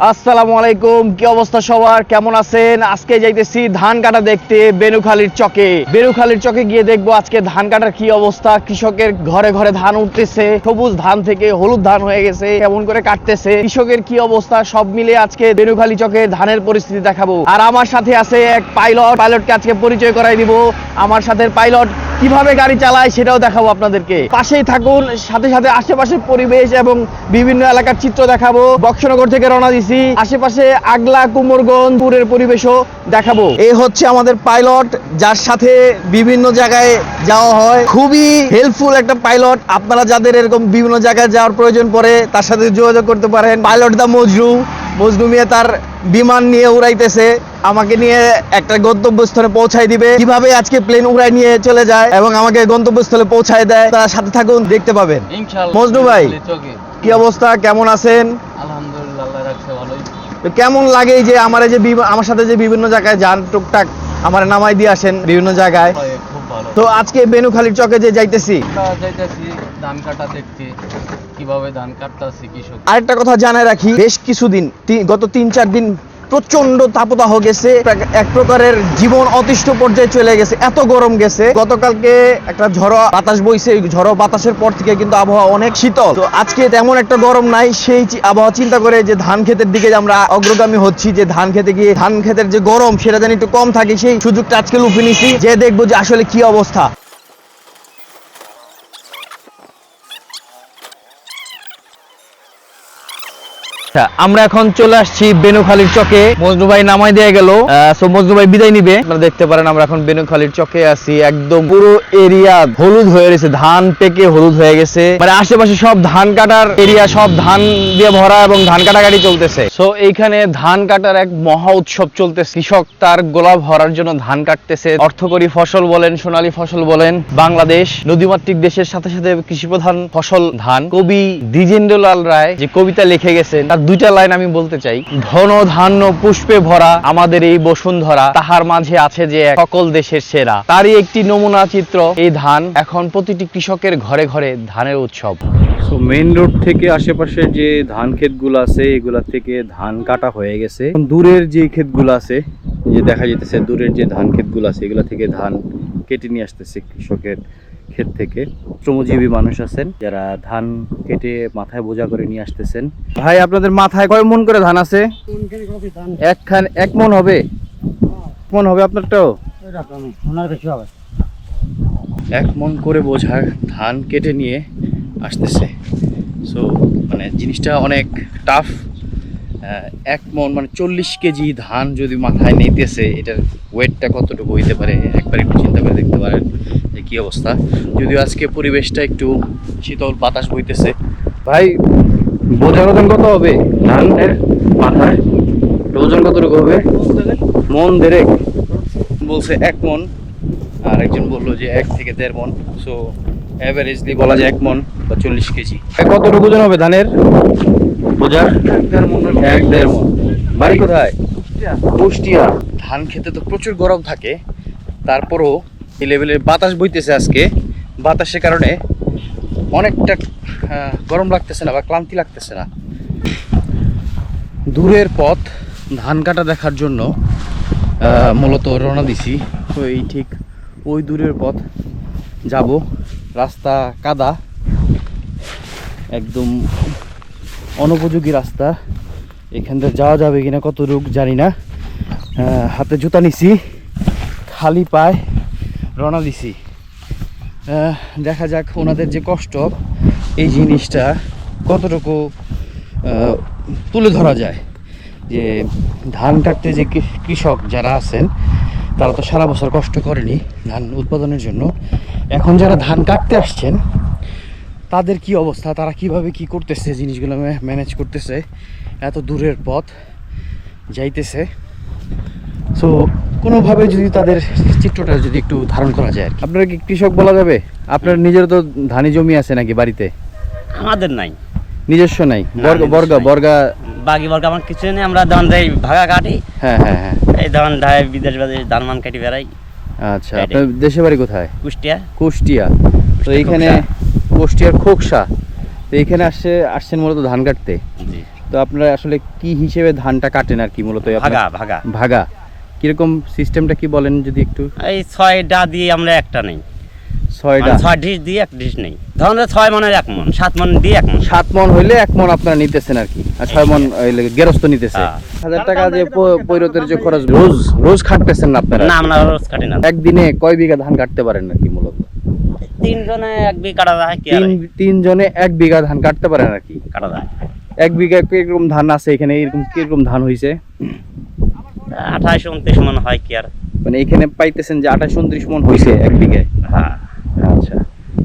আসসালামু আলাইকুম, কি অবস্থা সবার, কেমন আছেন? আজকে যাইতেছি ধান কাটা দেখতে বেনুখালীর চকে। বেনুখালীর চকে গিয়ে দেখবো আজকে ধান কাটার কি অবস্থা। কৃষকের ঘরে ঘরে ধান উঠতেছে, সবুজ ধান থেকে হলুদ ধান হয়ে গেছে, কেমন করে কাটতেছে, কৃষকের কি অবস্থা, সব মিলে আজকে বেনুখালী চকে ধানের পরিস্থিতি দেখাবো। আর আমার সাথে আছে এক পাইলটকে আজকে পরিচয় করাই দিব। আমার সাথে পাইলট কিভাবে গাড়ি চালায় সেটাও দেখাবো আপনাদেরকে। পাশেই থাকুন, সাথে সাথে আশেপাশের পরিবেশ এবং বিভিন্ন এলাকার চিত্র দেখাবো। বক্সনগর থেকে রওনা দিছি, আশেপাশে আগলা কুমোরগঞ্জপুরের পরিবেশও দেখাবো। এই হচ্ছে আমাদের পাইলট, যার সাথে বিভিন্ন জায়গায় যাওয়া হয়। খুবই হেল্পফুল একটা পাইলট। আপনারা যাদের এরকম বিভিন্ন জায়গায় যাওয়ার প্রয়োজন পড়ে তার সাথে যোগাযোগ করতে পারেন। পাইলট দা মজনু মিয়া তার বিমান নিয়ে উড়াইতেছে, আমাকে নিয়ে একটা গন্তব্যস্থলে পৌঁছায় দিবে। কিভাবে আজকে প্লেন উড়াই নিয়ে চলে যায় এবং আমাকে গন্তব্যস্থলে পৌঁছায় দেয়, তার সাথে থাকুন, দেখতে পাবেন। মজনু ভাই, কি অবস্থা, কেমন আছেন? আলহামদুলিল্লাহ, আল্লাহ রাখছে ভালোই। তো কেমন লাগে যে আমার সাথে যে বিভিন্ন জায়গায় যান, টুকটাক আমার নামাই দিয়ে আসেন বিভিন্ন জায়গায়? খুব ভালো। তো আজকে বেনুখালীর চকে যে যাইতেছি ধান কাটা দেখতে, কিভাবে ধান কাটতাছে কৃষক। আরেকটা কথা জানায় রাখি, বেশ কিছুদিন গত 3-4 দিন প্রচন্ড তাপদাহ গেছে, এক প্রকারের জীবন অতিষ্ঠ পর্যায়ে চলে গেছে, এত গরম গেছে। গতকালকে একটা ঝড়ো বাতাস বইছে, ঝড়ো বাতাসের পর থেকে কিন্তু আবহাওয়া অনেক শীতল। তো আজকে তেমন একটা গরম নাই, সেই আবহাওয়া চিন্তা করে যে ধান ক্ষেতের দিকে আমরা অগ্রগামী হচ্ছি, যে ধান খেতে গিয়ে ধান ক্ষেতের যে গরম সেটা যেন একটু কম থাকে, সেই সুযোগটা আজকে লুফে নিছি, যে দেখবো যে আসলে কি অবস্থা। আমরা এখন চলে আসছি বেনুখালীর চকে। মজনু ভাই নামাই দিয়ে গেল, মজনু ভাই বিদায় নিবে। আপনারা দেখতে পারেন আমরা এখন বেনুখালীর চকে আছি। একদম পুরো এরিয়া হলুদ হয়ে গেছে, ধান পেকে হলুদ হয়ে গেছে। মানে আশেপাশে সব ধান কাটার এরিয়া, সব ধান দিয়ে ভরা এবং ধান কাটাকাটি চলতেছে। সো এইখানে ধান কাটার এক মহা উৎসব চলতেছে। কৃষক তার গোলা ভরার জন্য ধান কাটতেছে। অর্থকরী ফসল বলেন, সোনালী ফসল বলেন, বাংলাদেশ নদীমাতৃক দেশের সাথে সাথে কৃষিপ্রধান ফসল ধান। কবি দ্বিজেন্দ্রলাল রায় যে কবিতা লিখে গেছেন, তার দুইটা লাইন আমি বলতে চাই। ধন ধান্য পুষ্পে ভরা আমাদের এই বসুন্ধরা, তাহার মাঝে আছে যে সকল দেশের সেরা। তারই একটি নমুনা চিত্র এই ধান। এখন প্রতিটি কৃষকের ঘরে ঘরে ধানের উৎসব। তো মেইন রোড থেকে আশেপাশে যে ধান ক্ষেতগুলো আছে এগুলা থেকে ধান কাটা হয়ে গেছে। দূরের যে ক্ষেতগুলো আছে, যে দেখা যেতেছে দূরের যে ধান ক্ষেতগুলো আছে, এগুলা থেকে ধান কেটে নিয়ে আসতেছে কৃষকের ক্ষেত থেকে। শ্রমজীবী মানুষ আছেন যারা ধান কেটে মাথায় বোঝা করে নিয়ে আসতেছেন। ভাই, আপনাদের মাথায় কয় মন করে ধান আছে? এক মন হবে? মন হবে আপনারটাও? 1 মন করে বোঝা ধান কেটে নিয়ে আসতেছে। সো মানে জিনিসটা অনেক টাফ। 1 মন মানে 40 কেজি ধান যদি মাথায় নিতেছে, এটার ওয়েটটা কতটুকু হইতে পারে একবার একটু চিন্তা করে দেখতে পারেন যে কী অবস্থা। যদিও আজকে পরিবেশটা একটু শীতল, বাতাস বইতেছে। ভাই, বোঝার ওজন কত হবে ধানের মাথায়? ওজন কতটুকু হবে? মন 1.5 বলছে, 1 মন। আর একজন বললো যে 1 থেকে 1.5 মন। সো অ্যাভারেজলি বলা যায় 1 মন বা 40 কেজি। কতটুকু ওজন হবে ধানের বোঝার? 1.5 মন। বাড়ি কোথায়? কুষ্টিয়া। ধান খেতে তো প্রচুর গরম থাকে, তারপরও এই লেভেলের বাতাস বইতেছে আজকে। বাতাসের কারণে অনেকটা গরম লাগতেছে না বা ক্লান্তি লাগতেছে না। দূরের পথ ধান কাটা দেখার জন্য মূলত রওনা দিছি। ঠিক ওই দূরের পথ যাব। রাস্তা কাদা, একদম অনুপযোগী রাস্তা। এখান থেকে যাওয়া যাবে কিনা কত দূর জানি না। হাতে জুতা নিছি, খালি পায়ে রওনা দিছি। দেখা যাক ওনাদের যে কষ্ট, এই জিনিসটা কতটুকু তুলে ধরা যায়। যে ধান কাটতে যে কৃষক যারা আছেন, তারা তো সারা বছর কষ্ট করেনি ধান উৎপাদনের জন্য। এখন যারা ধান কাটতে আসছেন তাদের কি অবস্থা, তারা কিভাবে কি করতেছে, জিনিসগুলো ম্যানেজ করতেছে, এত দূরের পথ যাইতেছে। সো কোনোভাবে যদি তাদের চিত্রটা যদি একটু ধারণ করা যায় আর কি। আপনারা কি কৃষক বলা যাবে? আপনার নিজের তো ধানি জমি আছে নাকি বাড়িতে? আমাদের নাই, নিজস্ব নাই? বর্গা বাকি বর্গা আমার কিছু নেই। আমরা ধান দেই ভাগা কাটি। হ্যাঁ হ্যাঁ হ্যাঁ, এই ধান ধায় বিদেশ বাদেশ ধান মান কাটি বেড়াই। আচ্ছা, আপনার দেশে বাড়ি কোথায়? কুষ্টিয়া। তো এইখানে কুষ্টিয়ার খোকসা। তো এইখানে আসছেন মূলত ধান কাটতে। তো আপনারা আসলে কি হিসেবে ধানটা কাটেন আর কি মূলত আপনারা? ভাগা ভাগা ভাগা কিরকম সিস্টেমটা কি বলেন যদি একটু? এই 6টা দিয়ে আমরা একটা নেই, 6টা 6 ডিশ দিয়ে এক ডিশ নেই। ধরুন 6 মনের 1 মন, 7 মন দিয়ে 1 মন। 7 মন হইলে 1 মন আপনারা নিতেছেন আর কি, আর 6 মন হইলে গেরস্ত নিতেছে। হ্যাঁ। 1000 টাকা যে পৈরতের যে খরচ রোজ খাটতেছেন না আপনারা? না আমরা রোজ কাটি না। একদিনে কয় বিঘা ধান কাটতে পারেন আর কি মূলত? 3 জনে 1 বিঘা কাটা যায় কি আর? তিন জনে 1 বিঘা ধান কাটতে পারেন আর কি। কাটা যায় 1 বিঘা কিরকম ধান আছে এখানে, এরকম কিরকম ধান হইছে? 28-29 মন হয় কি আর? মানে এখানে পাইতেছেন যে 28-29 মন হইছে 1 বিঘায়। হ্যাঁ, আচ্ছা,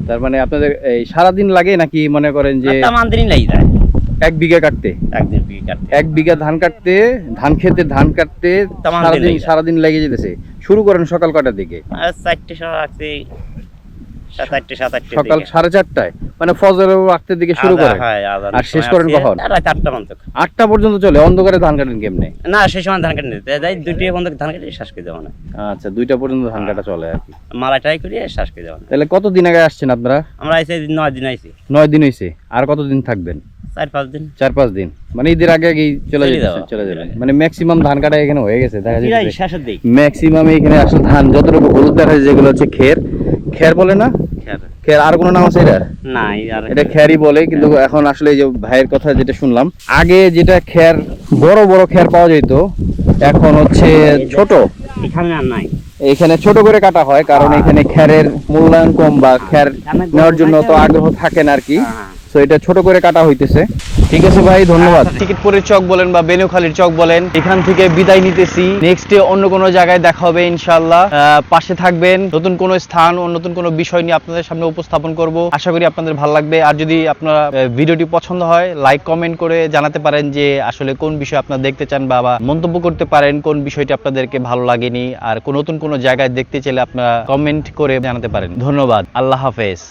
তার মানে আপনাদের এই সারাদিন লাগে নাকি মনে করেন যে তামান দিনই লাগি যায় 1 বিঘা কাটতে? একদিন বিঘা কাটতে। 1 বিঘা ধান কাটতে, ধান খেতে ধান কাটতে তামান দিন লেগে যায়। সারাদিন লেগে যেতেছে। শুরু করেন সকাল কটার দিকে? 4টে সময় রাখছি, 7:30 সকাল 4:30টায়, মানে ফজরের ওয়াক্তের দিকে শুরু করেন। আর শেষ করেন কখন? রাত 8টা পর্যন্ত। 8টা পর্যন্ত চলে? অন্ধকারে ধান কাটেন কেমনে? না সেই সময় ধান কাটতে নিতে যাই, 2টা পর্যন্ত ধান কাটে শ্বাস করে যাবো না। আচ্ছা, 2টা পর্যন্ত ধান কাটা চলে আর কি। মালাটাই করি শ্বাস করে যাবো না। তাহলে কতদিন আগে আসছেন আপনারা? আমরা আইসি 9 দিন আইসি। 9 দিন হইছে। আর কতদিন থাকবেন? 4-5 দিন। 4-5 দিন, মানে ঈদের আগে আগেই চলে চলে যেতেছেন? যাওয়া। চলে যাবেন, মানে ম্যাক্সিমাম ধান কাটা এখানে হয়ে গেছে দেখা প্রায় যাচ্ছে। শেষের দিক। ম্যাক্সিমাম এখানে আসলে ধান যতটুকু হলুদ দেখা যায় যেগুলো হচ্ছে খের বলে না? খের, আর কোনো নাম আছে এটার? না আর এটা খেরই বলে, কিন্তু এখন আসলে এই যে ভাইয়ের কথা যেটা শুনলাম, আগে যেটা খের বড় বড় খের পাওয়া যেত, এখন হচ্ছে ছোট। এখানে আর নাই। এখানে ছোট করে কাটা হয়, কারণ এখানে খেরের মূল্যায়ন কম বা খের নেওয়ার জন্য তো আগ্রহ থাকে না আর কি। তো এটা ছোট করে কাটা হইতেছে। ঠিক আছে ভাই, ধন্যবাদ। টিকিটপুরের চক বলেন বা বেনুখালীর চক বলেন, এখান থেকে বিদায় নিতেছি। নেক্সটে অন্য কোনো জায়গায় দেখা হবে ইনশাআল্লাহ। পাশে থাকবেন, নতুন কোনো স্থান ও নতুন কোনো বিষয় নিয়ে আপনাদের সামনে উপস্থাপন করব। আশা করি আপনাদের ভালো লাগবে। আর যদি আপনারা ভিডিওটি পছন্দ হয়, লাইক কমেন্ট করে জানাতে পারেন যে আসলে কোন বিষয় আপনারা দেখতে চান, বা মন্তব্য করতে পারেন কোন বিষয়টি আপনাদেরকে ভালো লাগেনি। আর নতুন কোনো জায়গায় দেখতে চাইলে আপনারা কমেন্ট করে জানাতে পারেন। ধন্যবাদ, আল্লাহ হাফেজ।